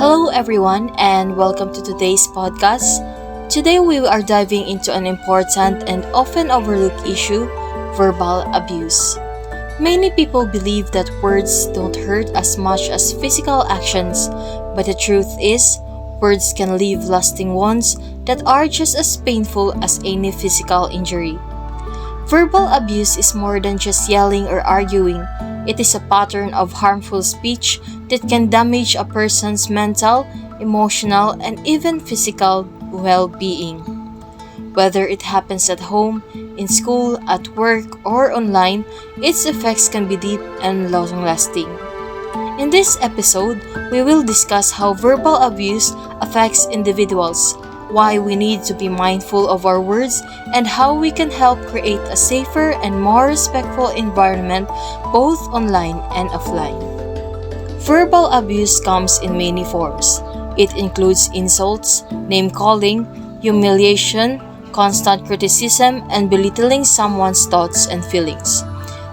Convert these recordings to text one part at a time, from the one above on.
Hello, everyone, and welcome to today's podcast. Today, we are diving into an important and often overlooked issue: verbal abuse. Many people believe that words don't hurt as much as physical actions, but the truth is, words can leave lasting wounds that are just as painful as any physical injury. Verbal abuse is more than just yelling or arguing. It is a pattern of harmful speech that can damage a person's mental, emotional, and even physical well being. Whether it happens at home, in school, at work, or online, its effects can be deep and long lasting. In this episode, we will discuss how verbal abuse affects individuals, why we need to be mindful of our words, and how we can help create a safer and more respectful environment both online and offline. Verbal abuse comes in many forms. It includes insults, name calling, humiliation, constant criticism, and belittling someone's thoughts and feelings.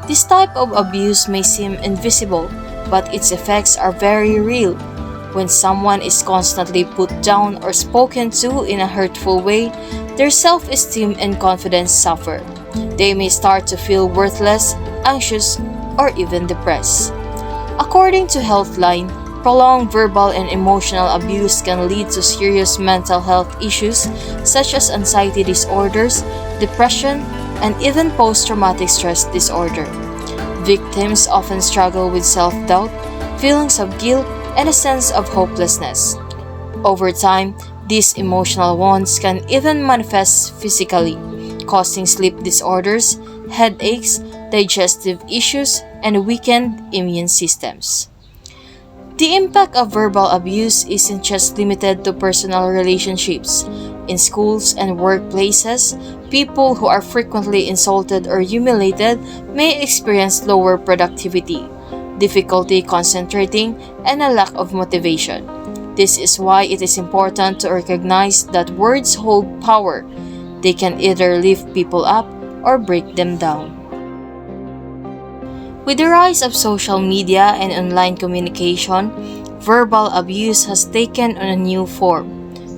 This type of abuse may seem invisible, but its effects are very real. When someone is constantly put down or spoken to in a hurtful way, their self-esteem and confidence suffer. They may start to feel worthless, anxious, or even depressed. According to Healthline, prolonged verbal and emotional abuse can lead to serious mental health issues such as anxiety disorders, depression, and even post-traumatic stress disorder. Victims often struggle with self-doubt, feelings of guilt, and a sense of hopelessness. Over time, these emotional wounds can even manifest physically, causing sleep disorders, headaches, digestive issues, and weakened immune systems. The impact of verbal abuse isn't just limited to personal relationships. In schools and workplaces, people who are frequently insulted or humiliated may experience lower productivity, difficulty concentrating, and a lack of motivation. This is why it is important to recognize that words hold power. They can either lift people up or break them down. With the rise of social media and online communication, verbal abuse has taken on a new form.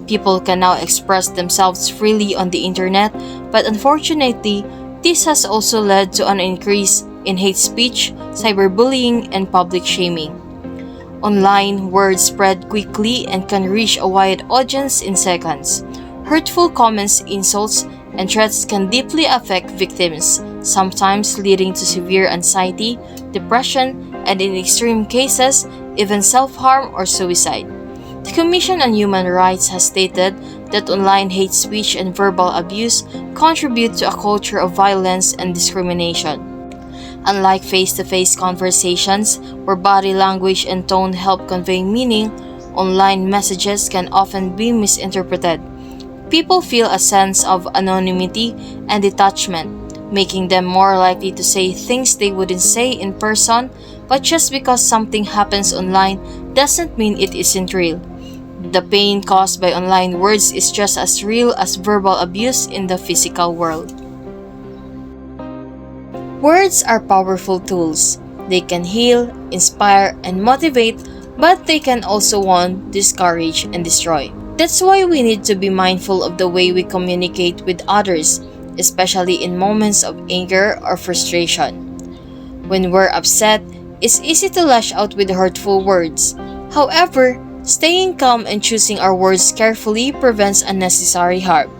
People can now express themselves freely on the internet, but unfortunately, this has also led to an increase in hate speech, cyberbullying, and public shaming. Online, words spread quickly and can reach a wide audience in seconds. Hurtful comments, insults, and threats can deeply affect victims, sometimes leading to severe anxiety, depression, and in extreme cases, even self-harm or suicide. The Commission on Human Rights has stated that online hate speech and verbal abuse contribute to a culture of violence and discrimination. Unlike face-to-face conversations, where body language and tone help convey meaning, online messages can often be misinterpreted. People feel a sense of anonymity and detachment, making them more likely to say things they wouldn't say in person, but just because something happens online doesn't mean it isn't real. The pain caused by online words is just as real as verbal abuse in the physical world. Words are powerful tools. They can heal, inspire, and motivate, but they can also wound, discourage, and destroy. That's why we need to be mindful of the way we communicate with others, especially in moments of anger or frustration. When we're upset, it's easy to lash out with hurtful words. However, staying calm and choosing our words carefully prevents unnecessary harm.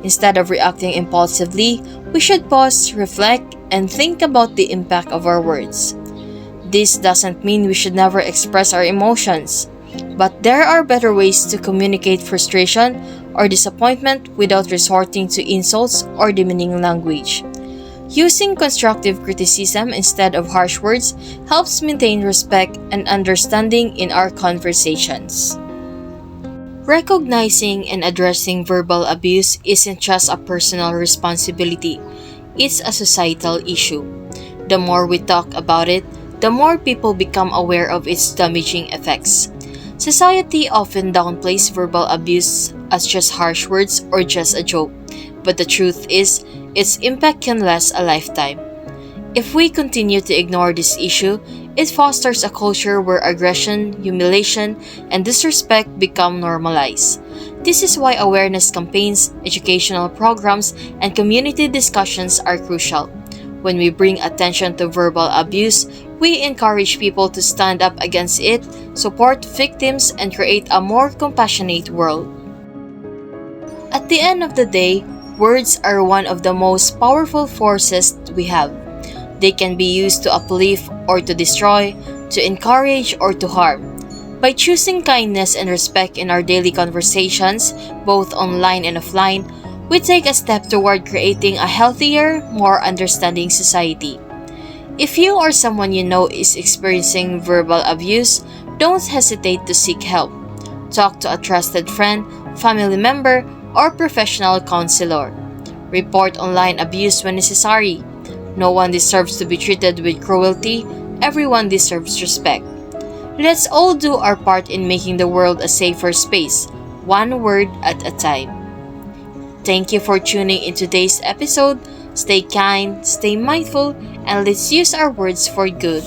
Instead of reacting impulsively, we should pause, reflect, and think about the impact of our words. This doesn't mean we should never express our emotions, but there are better ways to communicate frustration or disappointment without resorting to insults or demeaning language. Using constructive criticism instead of harsh words helps maintain respect and understanding in our conversations. Recognizing and addressing verbal abuse isn't just a personal responsibility, it's a societal issue. The more we talk about it, the more people become aware of its damaging effects. Society often downplays verbal abuse as just harsh words or just a joke, but the truth is, its impact can last a lifetime. If we continue to ignore this issue, It fosters a culture where aggression, humiliation, and disrespect become normalized. This is why awareness campaigns, educational programs, and community discussions are crucial. When we bring attention to verbal abuse, we encourage people to stand up against it, support victims, and create a more compassionate world. At the end of the day, words are one of the most powerful forces we have. They can be used to uplift or to destroy, to encourage or to harm. By choosing kindness and respect in our daily conversations, both online and offline, we take a step toward creating a healthier, more understanding society. If you or someone you know is experiencing verbal abuse, don't hesitate to seek help. Talk to a trusted friend, family member, or professional counselor. Report online abuse when necessary. No one deserves to be treated with cruelty. Everyone deserves respect. Let's all do our part in making the world a safer space, one word at a time. Thank you for tuning in today's episode. Stay kind, stay mindful, and let's use our words for good.